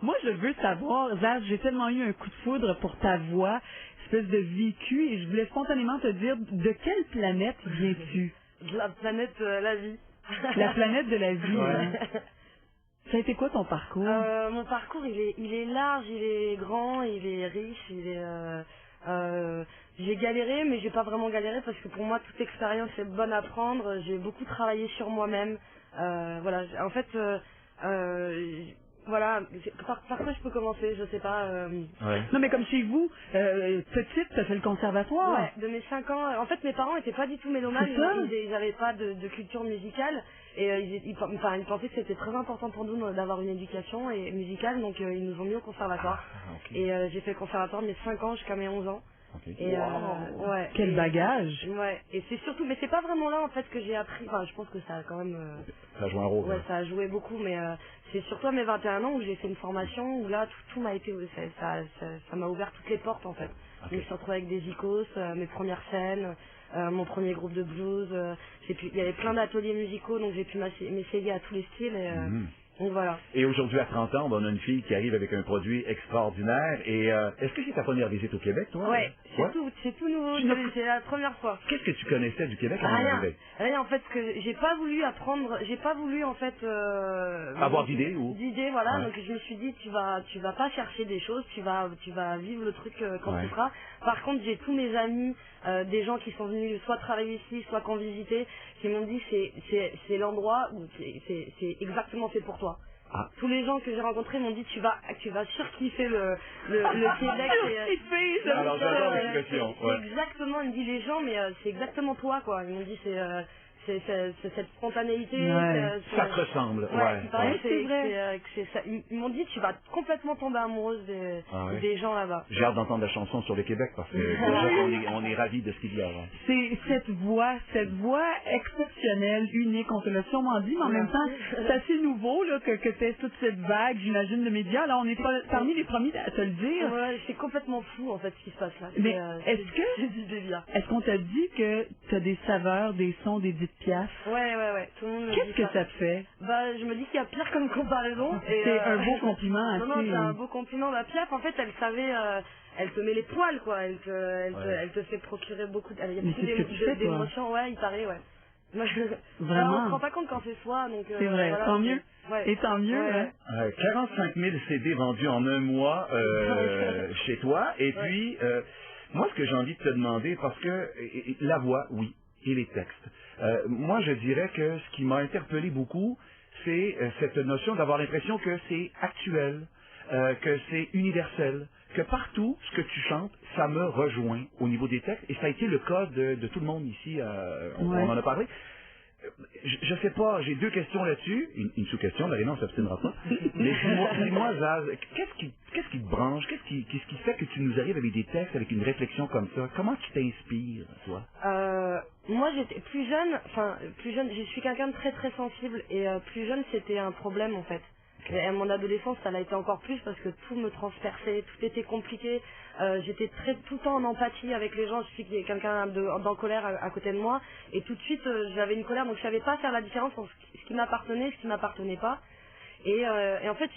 Moi, je veux savoir, Zaz, j'ai tellement eu un coup de foudre pour ta voix, espèce de vécu, et je voulais spontanément te dire, de quelle planète viens-tu? De la planète la vie. La planète de la vie. Ouais. Hein. Ça a été quoi ton parcours? Mon parcours, il est large, il est grand, il est riche, j'ai galéré, mais j'ai pas vraiment galéré parce que pour moi, toute expérience est bonne à prendre. J'ai beaucoup travaillé sur moi-même. Voilà, en fait, voilà, par quoi je peux commencer, je sais pas. Ouais. Non, mais comme chez vous, petite, t'as fait le conservatoire. Ouais, de mes 5 ans. En fait, mes parents étaient pas du tout mélomanes, C'est ça. ils avaient pas de culture musicale et ils pensaient que c'était très important pour nous d'avoir une éducation musicale, donc ils nous ont mis au conservatoire. Okay. Et j'ai fait le conservatoire de mes 5 ans jusqu'à mes 11 ans. Okay. Et ouais. Quel bagage. Ouais, et c'est surtout, mais c'est pas vraiment là en fait que j'ai appris, enfin je pense que ça a quand même... Ça joue un rôle. Ouais, ça a joué beaucoup, mais c'est surtout à mes 21 ans où j'ai fait une formation où là tout m'a été... Ça m'a ouvert toutes les portes en fait. Okay. Je me suis retrouvée avec des icônes, mes premières scènes, mon premier groupe de blues, il y avait plein d'ateliers musicaux, donc j'ai pu m'essayer à tous les styles et... Donc voilà. Et aujourd'hui, à 30 ans, on a une fille qui arrive avec un produit extraordinaire. Et est-ce que c'est ta première visite au Québec, toi? Ouais, c'est tout nouveau, c'est la première fois. Qu'est-ce que tu connaissais du Québec avant d'arriver? Rien, en fait, que j'ai pas voulu apprendre, j'ai pas voulu en fait avoir d'idées ou? D'idées, voilà. Ouais. Donc je me suis dit, tu vas pas chercher des choses, tu vas vivre le truc quand Ouais. tu seras. Par contre, j'ai tous mes amis, des gens qui sont venus soit travailler ici, soit qu'on visitait, qui m'ont dit c'est l'endroit où c'est exactement fait pour toi. Ah. Tous les gens que j'ai rencontrés m'ont dit tu vas surkiffer le Québec. Alors j'adore l'expression. Ouais. C'est exactement, il me dit les gens, mais c'est exactement toi quoi. Ils m'ont dit c'est cette spontanéité. Ouais. Ça te ressemble. Ouais. Il paraît Ouais, c'est vrai. que c'est ça. Ils m'ont dit tu vas complètement tomber amoureuse des gens là-bas. J'ai hâte d'entendre la chanson sur le Québec parce que déjà on est ravis de ce qu'il y a. Ouais. C'est cette voix exceptionnelle, unique, on te l'a sûrement dit, mais en même temps, c'est assez nouveau là, que t'aies toute cette vague, j'imagine, de médias. Là, on est parmi les premiers à te le dire. Ouais, c'est complètement fou en fait ce qui se passe là. Mais c'est du délire. Est-ce qu'on t'a dit que t'as des saveurs, des sons, des dites piastres? Ouais. Tout le monde me Qu'est-ce dit que ça te fait? Bah, je me dis qu'il y a pire comme comparaison. C'est un beau compliment. Non, c'est un beau compliment. La Piaf, en fait, elle savait, elle te met les poils, quoi. Elle te fait procurer beaucoup. Il y a beaucoup d'émotions, ouais, il paraît, ouais. Vraiment. On se rend pas compte quand c'est soi, donc. C'est vrai, voilà, tant mieux. Ouais. Et tant mieux, ouais. hein. 45 000 CD vendus en un mois chez toi. Et puis, moi, ce que j'ai envie de te demander, parce que la voix, oui, et les textes. Moi, je dirais que ce qui m'a interpellé beaucoup, c'est cette notion d'avoir l'impression que c'est actuel, que c'est universel, que partout, ce que tu chantes, ça me rejoint au niveau des textes. Et ça a été le cas de tout le monde ici. On en a parlé. Je sais pas, j'ai deux questions là-dessus. Une sous-question, Marina, on s'abstiendra pas. Mais dis-moi, Zaz, qu'est-ce qui te branche? Qu'est-ce qui fait que tu nous arrives avec des textes, avec une réflexion comme ça? Comment tu t'inspires, toi? Moi, j'étais plus jeune, je suis quelqu'un de très très sensible et plus jeune, c'était un problème en fait. Et à mon adolescence, ça l'a été encore plus parce que tout me transperçait, tout était compliqué. J'étais tout le temps en empathie avec les gens. Je suis quelqu'un d'en colère à côté de moi. Et tout de suite, j'avais une colère, donc je savais pas faire la différence entre ce qui m'appartenait et ce qui m'appartenait pas. Et en fait,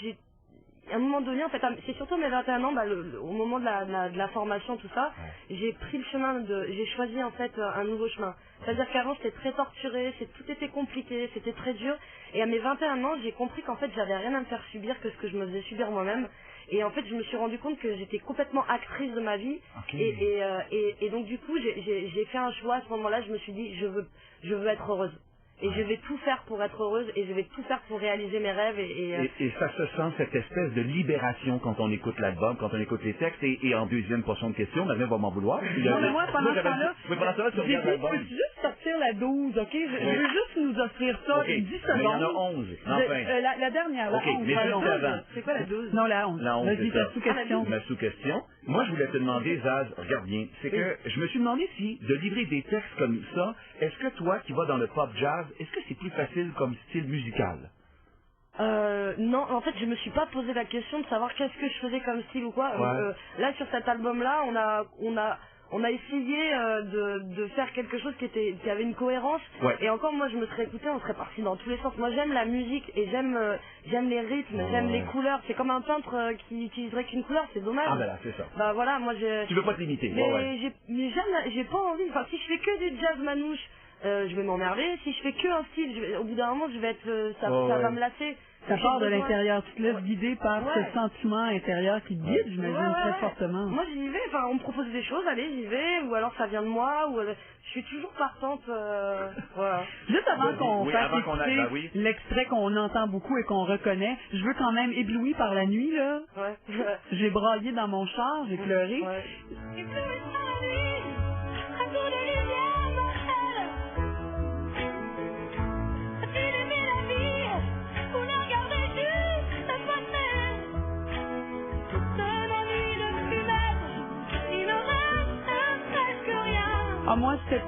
à un moment donné, en fait, c'est surtout à mes 21 ans, au moment de la formation, tout ça, j'ai pris le chemin j'ai choisi en fait un nouveau chemin. C'est-à-dire qu'avant j'étais très torturée, tout était compliqué, c'était très dur. Et à mes 21 ans, j'ai compris qu'en fait j'avais rien à me faire subir que ce que je me faisais subir moi-même. Et en fait, je me suis rendu compte que j'étais complètement actrice de ma vie. Okay. Et donc du coup, j'ai fait un choix à ce moment-là. Je me suis dit, je veux être heureuse. Et je vais tout faire pour être heureuse et je vais tout faire pour réaliser mes rêves. Et ça se sent, cette espèce de libération quand on écoute l'album, quand on écoute les textes. Et en deuxième portion de question, Marina va m'en vouloir. Non, mais moi, pendant ce temps-là, tu regardes l'album. Je peux juste sortir la 12, OK? Je veux juste nous offrir ça, 10 secondes. Mais il y en a 11, enfin. La dernière, la 11. Mais juste avant. C'est quoi la 12? Non, la 11. La 11, vas-y, ta sous-question. Ma sous-question. Moi, je voulais te demander, Zaz, regarde bien, c'est que je me suis demandé si, de livrer des textes comme ça, est-ce que toi, qui vas dans le pop jazz, est-ce que c'est plus facile comme style musical? Non, en fait, je me suis pas posé la question de savoir qu'est-ce que je faisais comme style ou quoi. Ouais. Là, sur cet album-là, on a essayé de faire quelque chose qui avait une cohérence. Ouais. Et encore, moi, je me serais écouté, on serait parti dans tous les sens. Moi, j'aime la musique et j'aime les rythmes, j'aime les couleurs. C'est comme un peintre qui utiliserait qu'une couleur, c'est dommage. Ah ben là, c'est ça. Bah voilà, moi Tu veux pas te limiter. mais Ouais. j'ai pas envie. Enfin, si je fais que du jazz manouche, je vais m'emmerder. Si je fais que un style, au bout d'un moment, je vais être, ça va me lasser. Ça J'ai part de besoin- l'intérieur. Tu te laisses guider par Ouais. ce sentiment intérieur qui te guide, j'imagine, très fortement. Moi, j'y vais. Enfin, on me propose des choses, allez, j'y vais. Ou alors, ça vient de moi. Ou je suis toujours partante. Voilà. Juste avant Vas-y. qu'on Oui, fasse avant qu'on aille, écouter bah oui. l'extrait qu'on entend beaucoup et qu'on reconnaît, je veux quand même ébloui par la nuit, là. Ouais. J'ai braillé dans mon char, j'ai pleuré. Ouais. Ah, moi, c'est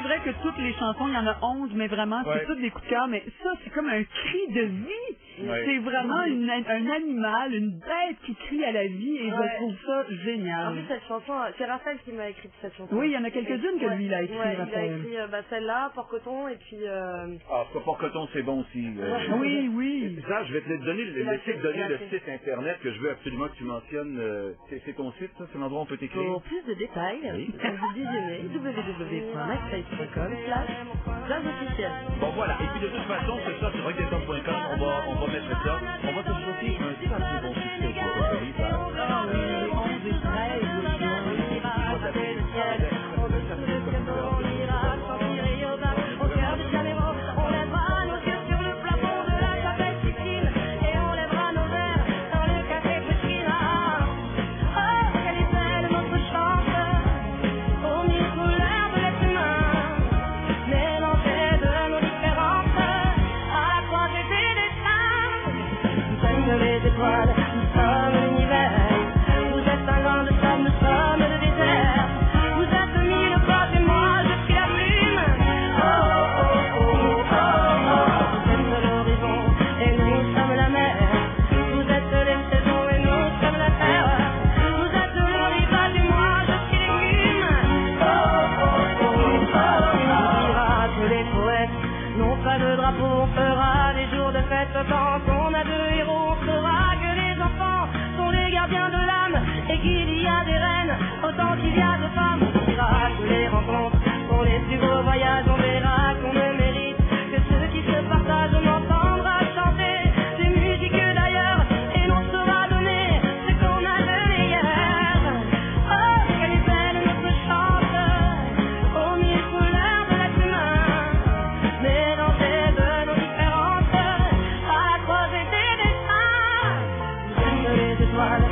vrai que toutes les chansons, il y en a 11, mais vraiment, Ouais. c'est toutes des coups de cœur, mais ça, c'est comme un cri de vie. Ouais. C'est vraiment un animal, une bête qui crie à la vie, et Ouais. je trouve ça En génial. plus, cette chanson, c'est Raphaël qui m'a écrit cette chanson. Oui, il y en a quelques-unes que lui, il a écrit, Ouais, il a Raphaël. écrit celle-là, Port-Coton, et puis... Ah, pour coton, c'est bon aussi. Oui, oui. Ça, je vais te donner Il a fait- il a le fait. site internet que je veux absolument que tu mentionnes. C'est ton site, ça? C'est l'endroit où on peut t'écrire? Pour plus de détails, Oui. vous visionnez www.maxface.com/jazzofficiel. Bon, voilà. Et puis, de toute façon, c'est ça, sur rockdescentes.com, on va mettre ça. On va te souhaiter un sacré bon succès pour le pays, ça. 11 et 13 les étoiles, nous sommes l'univers. Vous êtes un grain de sable, nous sommes le désert. Vous êtes mille potes et moi je suis la plume. Oh oh oh oh oh oh. Vous êtes l'horizon et nous sommes la mer. Vous êtes les saisons et nous sommes la terre. Vous êtes le rivage et moi je suis l'écume. Oh oh oh oh oh. Pirates, les poètes n'ont pas de drapeau, on fera des jours de fête quand on a deux héros. On saura que les enfants sont les gardiens de l'âme et qu'il y a des reines autant qu'il y a de femmes. On dira que les rencontres sont les plus beaux voyages. On verra qu'on ne mérite que ceux qui se partagent. On entendra chanter des musiques d'ailleurs et l'on saura donner ce qu'on a de meilleur. Oh, quelle est belle notre chante aux mille couleurs de l'être humain, mélangée de nos différences à la croisée des destins. Vous êtes les étoiles.